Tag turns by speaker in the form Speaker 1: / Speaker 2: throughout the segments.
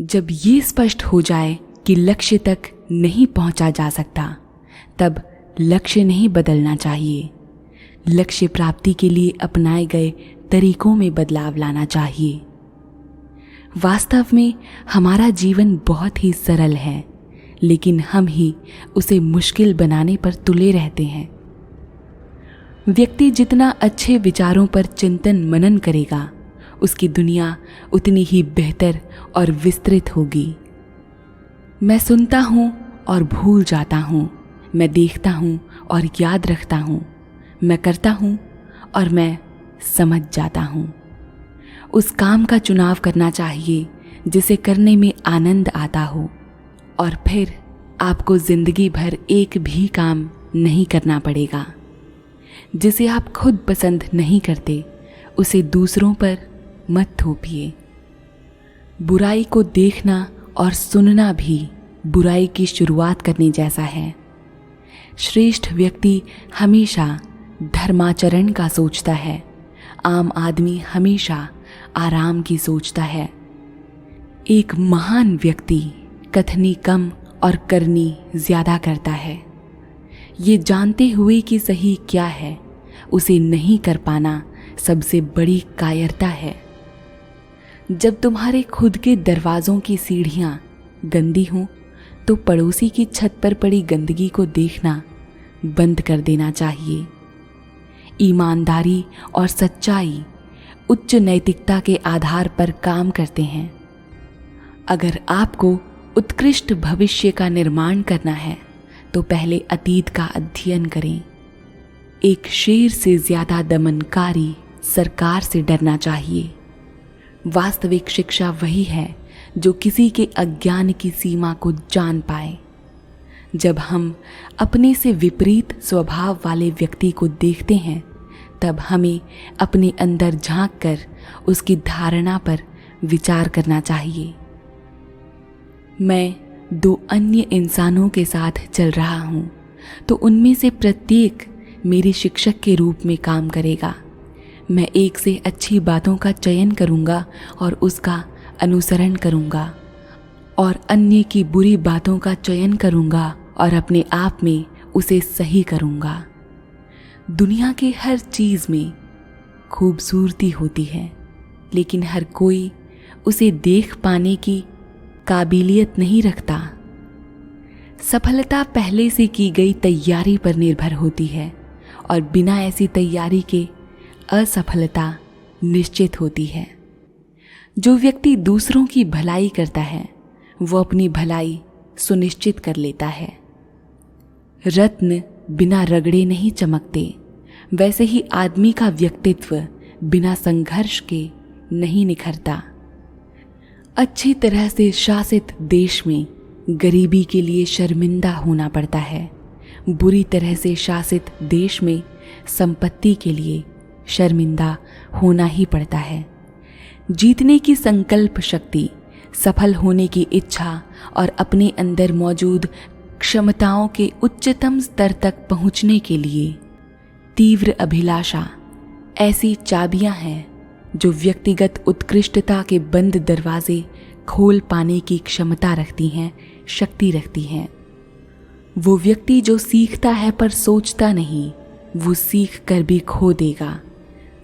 Speaker 1: जब ये स्पष्ट हो जाए कि लक्ष्य तक नहीं पहुंचा जा सकता, तब लक्ष्य नहीं बदलना चाहिए। लक्ष्य प्राप्ति के लिए अपनाए गए तरीकों में बदलाव लाना चाहिए। वास्तव में हमारा जीवन बहुत ही सरल है, लेकिन हम ही उसे मुश्किल बनाने पर तुले रहते हैं। व्यक्ति जितना अच्छे विचारों पर चिंतन मनन करेगा, उसकी दुनिया उतनी ही बेहतर और विस्तृत होगी। मैं सुनता हूँ और भूल जाता हूँ, मैं देखता हूँ और याद रखता हूँ, मैं करता हूँ और मैं समझ जाता हूँ। उस काम का चुनाव करना चाहिए जिसे करने में आनंद आता हो, और फिर आपको जिंदगी भर एक भी काम नहीं करना पड़ेगा। जिसे आप खुद पसंद नहीं करते, उसे दूसरों पर मत थोपिए। बुराई को देखना और सुनना भी बुराई की शुरुआत करने जैसा है। श्रेष्ठ व्यक्ति हमेशा धर्माचरण का सोचता है, आम आदमी हमेशा आराम की सोचता है। एक महान व्यक्ति कथनी कम और करनी ज्यादा करता है। ये जानते हुए कि सही क्या है, उसे नहीं कर पाना सबसे बड़ी कायरता है। जब तुम्हारे खुद के दरवाज़ों की सीढ़ियाँ गंदी हों, तो पड़ोसी की छत पर पड़ी गंदगी को देखना बंद कर देना चाहिए। ईमानदारी और सच्चाई उच्च नैतिकता के आधार पर काम करते हैं। अगर आपको उत्कृष्ट भविष्य का निर्माण करना है, तो पहले अतीत का अध्ययन करें। एक शेर से ज्यादा दमनकारी सरकार से डरना चाहिए। वास्तविक शिक्षा वही है जो किसी के अज्ञान की सीमा को जान पाए। जब हम अपने से विपरीत स्वभाव वाले व्यक्ति को देखते हैं, तब हमें अपने अंदर झांक कर उसकी धारणा पर विचार करना चाहिए। मैं 2 अन्य इंसानों के साथ चल रहा हूँ, तो उनमें से प्रत्येक मेरे शिक्षक के रूप में काम करेगा। मैं एक से अच्छी बातों का चयन करूँगा और उसका अनुसरण करूँगा, और अन्य की बुरी बातों का चयन करूँगा और अपने आप में उसे सही करूँगा। दुनिया के हर चीज़ में खूबसूरती होती है, लेकिन हर कोई उसे देख पाने की काबिलियत नहीं रखता। सफलता पहले से की गई तैयारी पर निर्भर होती है, और बिना ऐसी तैयारी के असफलता निश्चित होती है। जो व्यक्ति दूसरों की भलाई करता है, वो अपनी भलाई सुनिश्चित कर लेता है। रत्न बिना रगड़े नहीं चमकते, वैसे ही आदमी का व्यक्तित्व बिना संघर्ष के नहीं निखरता। अच्छी तरह से शासित देश में गरीबी के लिए शर्मिंदा होना पड़ता है। बुरी तरह से शासित देश में संपत्ति के लिए शर्मिंदा होना ही पड़ता है। जीतने की संकल्प शक्ति, सफल होने की इच्छा और अपने अंदर मौजूद क्षमताओं के उच्चतम स्तर तक पहुंचने के लिए तीव्र अभिलाषा ऐसी चाबियां हैं जो व्यक्तिगत उत्कृष्टता के बंद दरवाजे खोल पाने की क्षमता रखती हैं, शक्ति रखती हैं। वो व्यक्ति जो सीखता है पर सोचता नहीं, वो सीख कर भी खो देगा।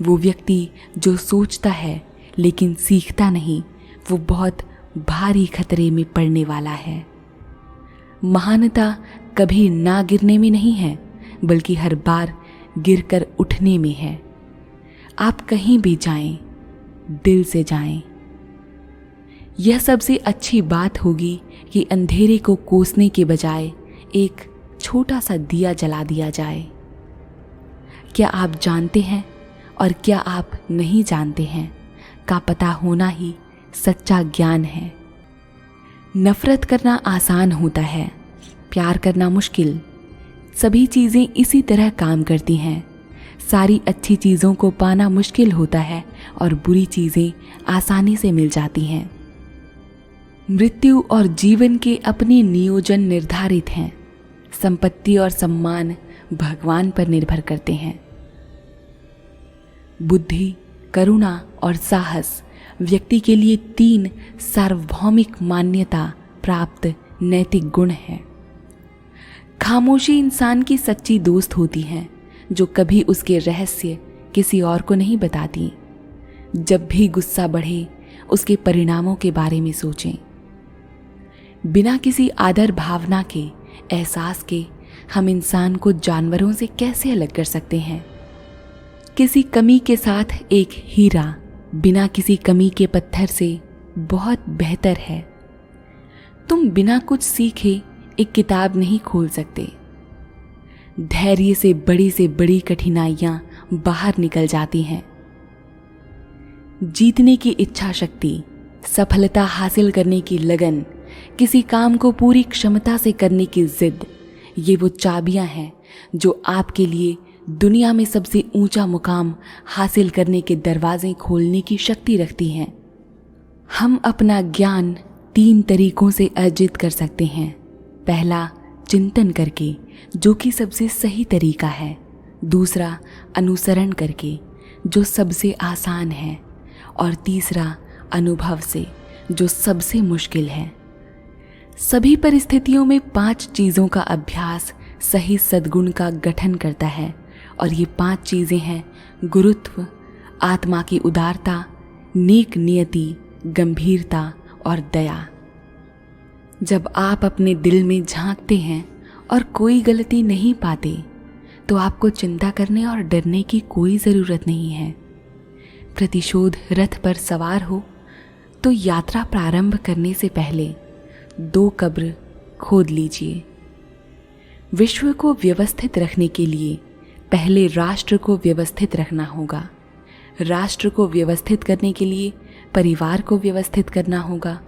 Speaker 1: वो व्यक्ति जो सोचता है लेकिन सीखता नहीं, वो बहुत भारी खतरे में पड़ने वाला है। महानता कभी ना गिरने में नहीं है, बल्कि हर बार गिरकर उठने में है। आप कहीं भी जाएं, दिल से जाएं। यह सबसे अच्छी बात होगी कि अंधेरे को कोसने के बजाय एक छोटा सा दिया जला दिया जाए। क्या आप जानते हैं और क्या आप नहीं जानते हैं का पता होना ही सच्चा ज्ञान है। नफरत करना आसान होता है, प्यार करना मुश्किल। सभी चीज़ें इसी तरह काम करती हैं। सारी अच्छी चीज़ों को पाना मुश्किल होता है और बुरी चीज़ें आसानी से मिल जाती हैं। मृत्यु और जीवन के अपने नियोजन निर्धारित हैं। संपत्ति और सम्मान भगवान पर निर्भर करते हैं। बुद्धि, करुणा और साहस व्यक्ति के लिए 3 सार्वभौमिक मान्यता प्राप्त नैतिक गुण हैं। खामोशी इंसान की सच्ची दोस्त होती है, जो कभी उसके रहस्य किसी और को नहीं बताती। जब भी गुस्सा बढ़े, उसके परिणामों के बारे में सोचें। बिना किसी आदर भावना के, एहसास के हम इंसान को जानवरों से कैसे अलग कर सकते हैं? किसी कमी के साथ एक हीरा बिना किसी कमी के पत्थर से बहुत बेहतर है। तुम बिना कुछ सीखे एक किताब नहीं खोल सकते। धैर्य से बड़ी कठिनाइयां बाहर निकल जाती हैं। जीतने की इच्छा शक्ति, सफलता हासिल करने की लगन, किसी काम को पूरी क्षमता से करने की जिद, ये वो चाबियां हैं जो आपके लिए दुनिया में सबसे ऊंचा मुकाम हासिल करने के दरवाजे खोलने की शक्ति रखती हैं। हम अपना ज्ञान 3 तरीकों से अर्जित कर सकते हैं। पहला, चिंतन करके, जो कि सबसे सही तरीका है। दूसरा, अनुसरण करके, जो सबसे आसान है। और तीसरा, अनुभव से, जो सबसे मुश्किल है। सभी परिस्थितियों में 5 चीज़ों का अभ्यास सही सद्गुण का गठन करता है, और ये 5 चीज़ें हैं: गुरुत्व, आत्मा की उदारता, नेक नियति, गंभीरता और दया। जब आप अपने दिल में झांकते हैं और कोई गलती नहीं पाते, तो आपको चिंता करने और डरने की कोई ज़रूरत नहीं है। प्रतिशोध रथ पर सवार हो तो यात्रा प्रारंभ करने से पहले 2 कब्र खोद लीजिए। विश्व को व्यवस्थित रखने के लिए पहले राष्ट्र को व्यवस्थित रखना होगा। राष्ट्र को व्यवस्थित करने के लिए परिवार को व्यवस्थित करना होगा,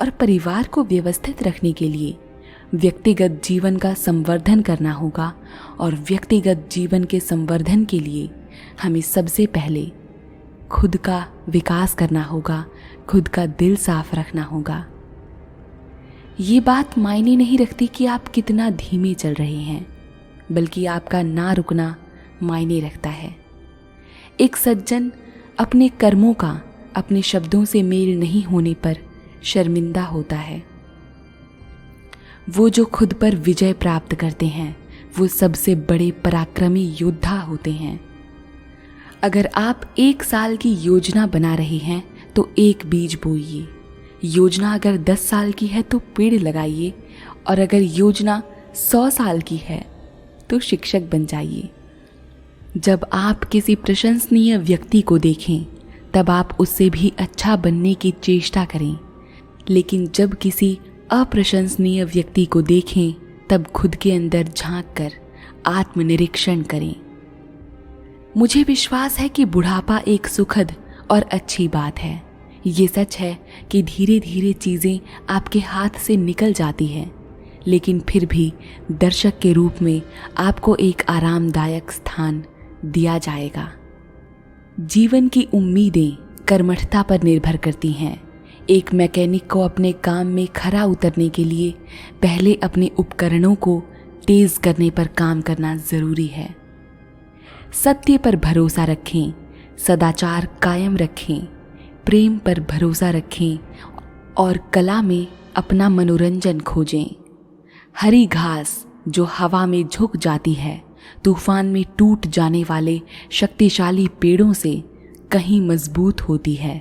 Speaker 1: और परिवार को व्यवस्थित रखने के लिए व्यक्तिगत जीवन का संवर्धन करना होगा, और व्यक्तिगत जीवन के संवर्धन के लिए हमें सबसे पहले खुद का विकास करना होगा, खुद का दिल साफ रखना होगा। ये बात मायने नहीं रखती कि आप कितना धीमे चल रहे हैं, बल्कि आपका ना रुकना मायने रखता है। एक सज्जन अपने कर्मों का अपने शब्दों से मेल नहीं होने पर शर्मिंदा होता है। वो जो खुद पर विजय प्राप्त करते हैं, वो सबसे बड़े पराक्रमी योद्धा होते हैं। अगर आप 1 साल की योजना बना रहे हैं तो एक बीज बोइए। योजना अगर 10 साल की है तो पेड़ लगाइए, और अगर योजना 100 साल की है तो शिक्षक बन जाइए। जब आप किसी प्रशंसनीय व्यक्ति को देखें, तब आप उससे भी अच्छा बनने की चेष्टा करें, लेकिन जब किसी अप्रशंसनीय व्यक्ति को देखें, तब खुद के अंदर झांक कर आत्मनिरीक्षण करें। मुझे विश्वास है कि बुढ़ापा एक सुखद और अच्छी बात है। ये सच है कि धीरे धीरे चीज़ें आपके हाथ से निकल जाती हैं, लेकिन फिर भी दर्शक के रूप में आपको एक आरामदायक स्थान दिया जाएगा। जीवन की उम्मीदें कर्मठता पर निर्भर करती हैं। एक मैकेनिक को अपने काम में खरा उतरने के लिए पहले अपने उपकरणों को तेज करने पर काम करना जरूरी है। सत्य पर भरोसा रखें, सदाचार कायम रखें, प्रेम पर भरोसा रखें और कला में अपना मनोरंजन खोजें। हरी घास जो हवा में झुक जाती है, तूफान में टूट जाने वाले शक्तिशाली पेड़ों से कहीं मजबूत होती है।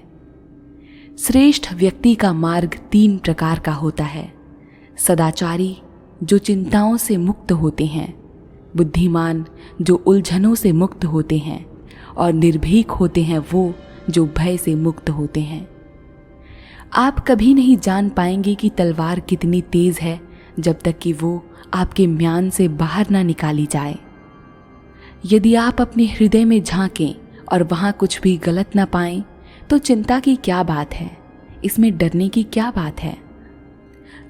Speaker 1: श्रेष्ठ व्यक्ति का मार्ग 3 प्रकार का होता है। सदाचारी जो चिंताओं से मुक्त होते हैं, बुद्धिमान जो उलझनों से मुक्त होते हैं, और निर्भीक होते हैं वो जो भय से मुक्त होते हैं। आप कभी नहीं जान पाएंगे कि तलवार कितनी तेज है जब तक कि वो आपके म्यान से बाहर ना निकाली जाए। यदि आप अपने हृदय में झांकें और वहाँ कुछ भी गलत ना पाएं, तो चिंता की क्या बात है, इसमें डरने की क्या बात है।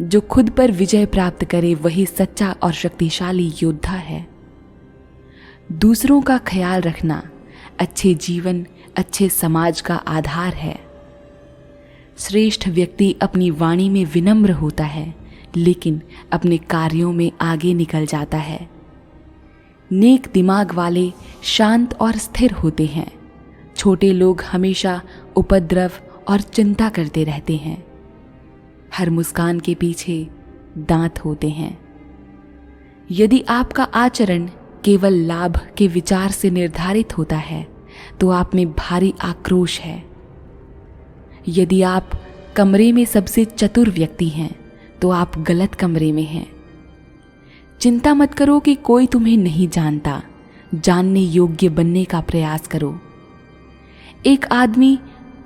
Speaker 1: जो खुद पर विजय प्राप्त करे वही सच्चा और शक्तिशाली योद्धा है। दूसरों का ख्याल रखना अच्छे जीवन, अच्छे समाज का आधार है। श्रेष्ठ व्यक्ति अपनी वाणी में विनम्र होता है, लेकिन अपने कार्यों में आगे निकल जाता है। नेक दिमाग वाले शांत और स्थिर होते हैं। छोटे लोग हमेशा उपद्रव और चिंता करते रहते हैं। हर मुस्कान के पीछे दांत होते हैं। यदि आपका आचरण केवल लाभ के विचार से निर्धारित होता है तो आप में भारी आक्रोश है। यदि आप कमरे में सबसे चतुर व्यक्ति हैं तो आप गलत कमरे में हैं। चिंता मत करो कि कोई तुम्हें नहीं जानता, जानने योग्य बनने का प्रयास करो। एक आदमी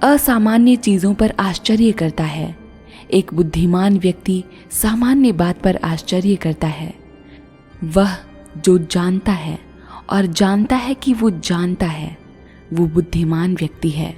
Speaker 1: असामान्य चीजों पर आश्चर्य करता है, एक बुद्धिमान व्यक्ति सामान्य बात पर आश्चर्य करता है। वह जो जानता है और जानता है कि वो जानता है, वो बुद्धिमान व्यक्ति है।